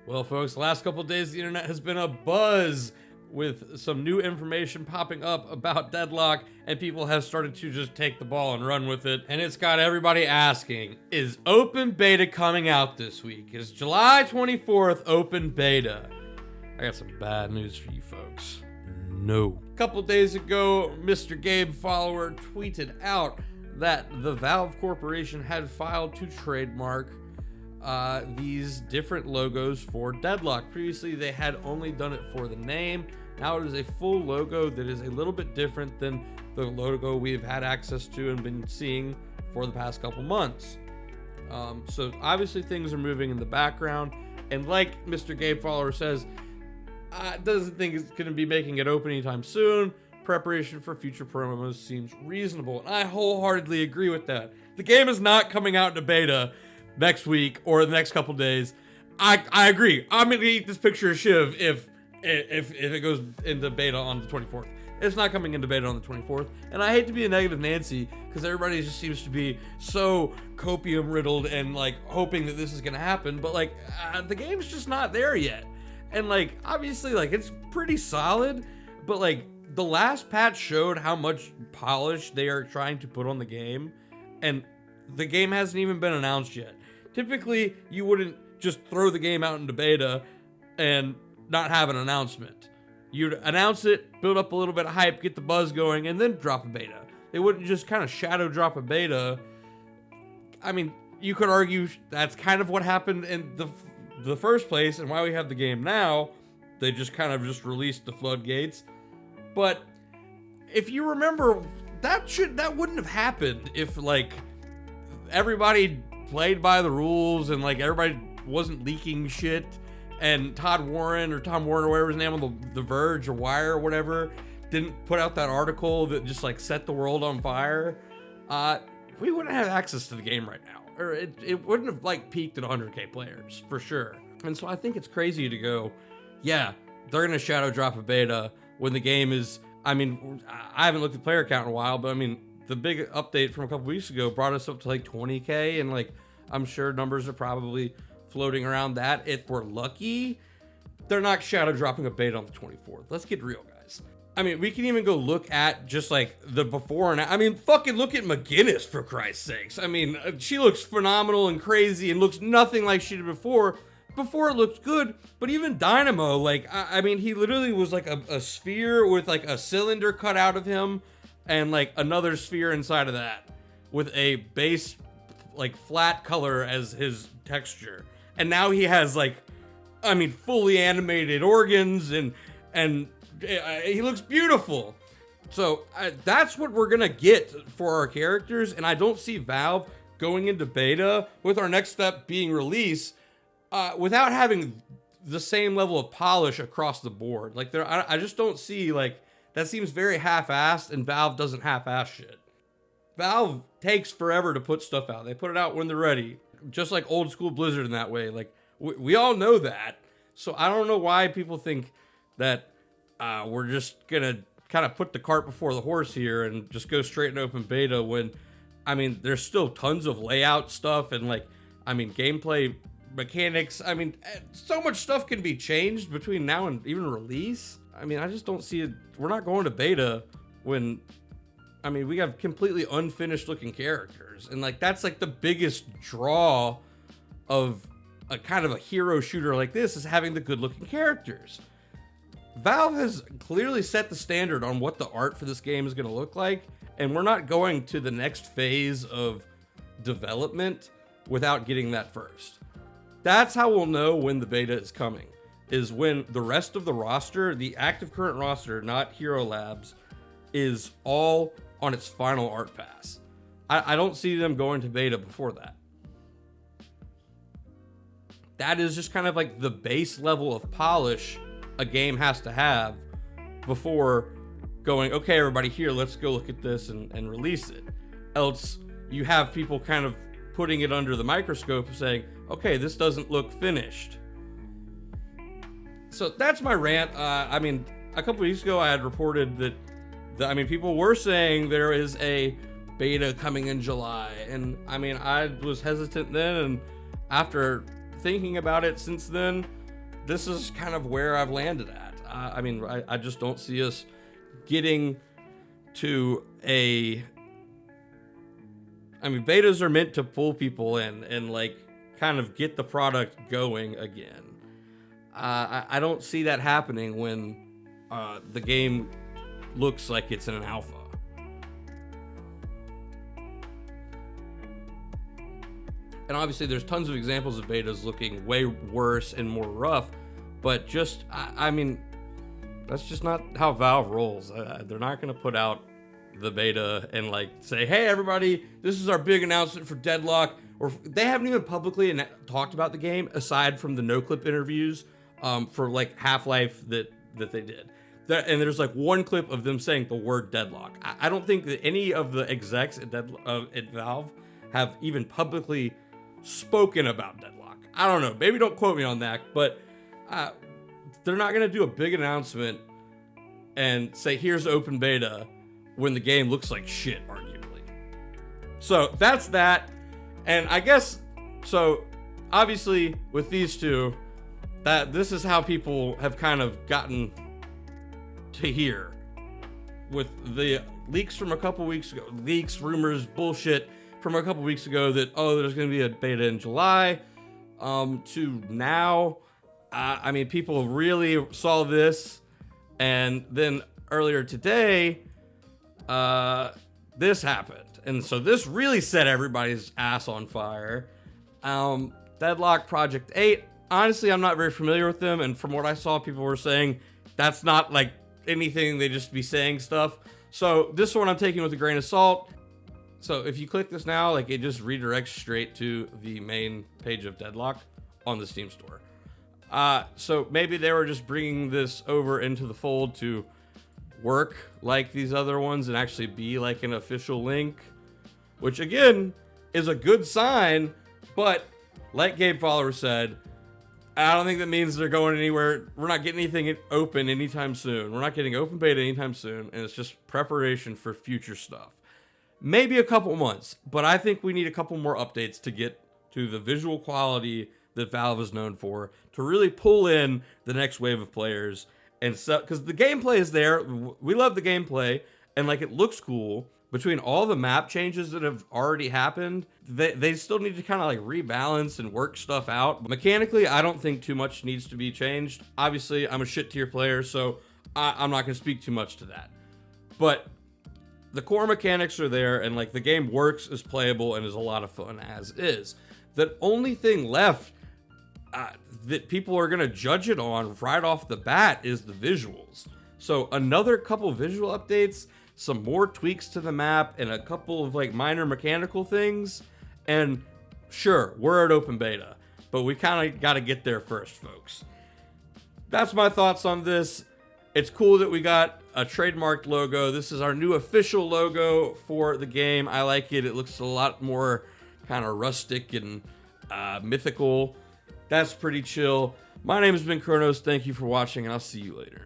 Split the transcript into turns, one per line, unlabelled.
Well, folks, the last couple of days, the internet has been a buzz with some new information popping up about Deadlock, and people have started to just take the ball and run with it. And it's got everybody asking, is open beta coming out this week? Is July 24th open beta? I got some bad news for you folks. No. A couple of days ago, Mr. Game Follower tweeted out that the Valve Corporation had filed to trademark these different logos for Deadlock. Previously, they had only done it for the name. Now it is a full logo that is a little bit different than the logo we've had access to and been seeing for the past couple months. So obviously things are moving in the background, and like Mr. Game Follower says, doesn't think it's going to be making it open anytime soon. Preparation for future promos seems reasonable, and I wholeheartedly agree with that. The game is not coming out into beta next week or the next couple days. I agree. I'm gonna eat this picture of SHIV if it goes into beta on the 24th. It's not coming into beta on the 24th, and I hate to be a negative Nancy because everybody just seems to be so copium riddled and like hoping that this is gonna happen, but like the game's just not there yet. And like obviously like it's pretty solid, but like the last patch showed how much polish they are trying to put on the game, and the game hasn't even been announced yet. Typically, you wouldn't just throw the game out into beta and not have an announcement. You'd announce it, build up a little bit of hype, get the buzz going, and then drop a beta. They wouldn't just kind of shadow drop a beta. I mean, you could argue that's kind of what happened in the first place and why we have the game now. They just kind of just released the floodgates. But if you remember, that wouldn't have happened if like everybody played by the rules and like everybody wasn't leaking shit, and Tom Warren or whatever his name on the Verge or Wire or whatever didn't put out that article that just like set the world on fire. We wouldn't have access to the game right now, or it wouldn't have like peaked at 100k players for sure. And so I think it's crazy to go, yeah, they're gonna shadow drop a beta when the game is, I mean, I haven't looked at player count in a while, but I mean, the big update from a couple weeks ago brought us up to like 20k, and like I'm sure numbers are probably floating around that. If we're lucky, they're not shadow dropping a beta on the 24th. Let's get real, guys. I mean, we can even go look at just like the before and I mean, fucking look at McGinnis, for Christ's sakes. I mean, she looks phenomenal and crazy and looks nothing like she did before. Before it looked good, but even Dynamo, like, I mean, he literally was like a sphere with like a cylinder cut out of him and like another sphere inside of that with a base, like flat color as his texture. And now he has like, I mean, fully animated organs and he looks beautiful. So that's what we're gonna get for our characters. And I don't see Valve going into beta with our next step being release without having the same level of polish across the board. Like I just don't see, like, that seems very half-assed, and Valve doesn't half-ass shit. Valve takes forever to put stuff out. They put it out when they're ready, just like old school Blizzard in that way. Like we all know that. So I don't know why people think that we're just gonna kind of put the cart before the horse here and just go straight in open beta when, I mean, there's still tons of layout stuff and like, I mean, gameplay mechanics. I mean, so much stuff can be changed between now and even release. I mean, I just don't see it. We're not going to beta when, I mean, we have completely unfinished looking characters. And like, that's like the biggest draw of a kind of a hero shooter like this, is having the good looking characters. Valve has clearly set the standard on what the art for this game is going to look like. And we're not going to the next phase of development without getting that first. That's how we'll know when the beta is coming, is when the rest of the roster, the active current roster, not Hero Labs, is all on its final art pass. I don't see them going to beta before that. That is just kind of like the base level of polish a game has to have before going, okay, everybody here, let's go look at this and release it. Else you have people kind of putting it under the microscope and saying, okay, this doesn't look finished. So that's my rant. I mean, a couple weeks ago I had reported that, I mean, people were saying there is a beta coming in July. And I mean, I was hesitant then, and after thinking about it since then, this is kind of where I've landed at. I mean, I just don't see us getting to I mean, betas are meant to pull people in and like kind of get the product going again. I don't see that happening when the game looks like it's in an alpha. And obviously there's tons of examples of betas looking way worse and more rough, but just, I mean, that's just not how Valve rolls. They're not going to put out the beta and like say, hey everybody, this is our big announcement for Deadlock. Or they haven't even publicly talked about the game aside from the no-clip interviews for like Half-Life that they did. And there's like one clip of them saying the word Deadlock. I don't think that any of the execs at Valve have even publicly spoken about Deadlock. I don't know. Maybe don't quote me on that, but they're not going to do a big announcement and say, here's open beta when the game looks like shit, arguably. So that's that. And I guess, so obviously with these two, that this is how people have kind of gotten to here with the leaks from a couple weeks ago, leaks, rumors, bullshit from a couple weeks ago that, oh, there's going to be a beta in July, to now. I mean, people really saw this, and then earlier today, this happened. And so this really set everybody's ass on fire. Deadlock Project 8, honestly, I'm not very familiar with them, and from what I saw, people were saying that's not like anything, they just be saying stuff. So this one I'm taking with a grain of salt. So if you click this now, like it just redirects straight to the main page of Deadlock on the Steam store. So maybe they were just bringing this over into the fold to work like these other ones and actually be like an official link, which again is a good sign, but like Gabe Follower said, I don't think that means they're going anywhere. We're not getting anything open anytime soon. We're not getting open beta anytime soon, and it's just preparation for future stuff. Maybe a couple months, but I think we need a couple more updates to get to the visual quality that Valve is known for, to really pull in the next wave of players. And so, because the gameplay is there, we love the gameplay, and like it looks cool. Between all the map changes that have already happened, they still need to kind of like rebalance and work stuff out. Mechanically, I don't think too much needs to be changed. Obviously, I'm a shit tier player, so I'm not going to speak too much to that. But the core mechanics are there, and like the game works, is playable, and is a lot of fun as is. The only thing left that people are going to judge it on right off the bat is the visuals. So another couple visual updates, some more tweaks to the map, and a couple of like minor mechanical things, and sure, we're at open beta, but we kind of got to get there first, folks. That's my thoughts on this. It's cool that we got a trademarked logo. This is our new official logo for the game. I like it. It looks a lot more kind of rustic and mythical. That's pretty chill. My name has been Kronos. Thank you for watching, and I'll see you later.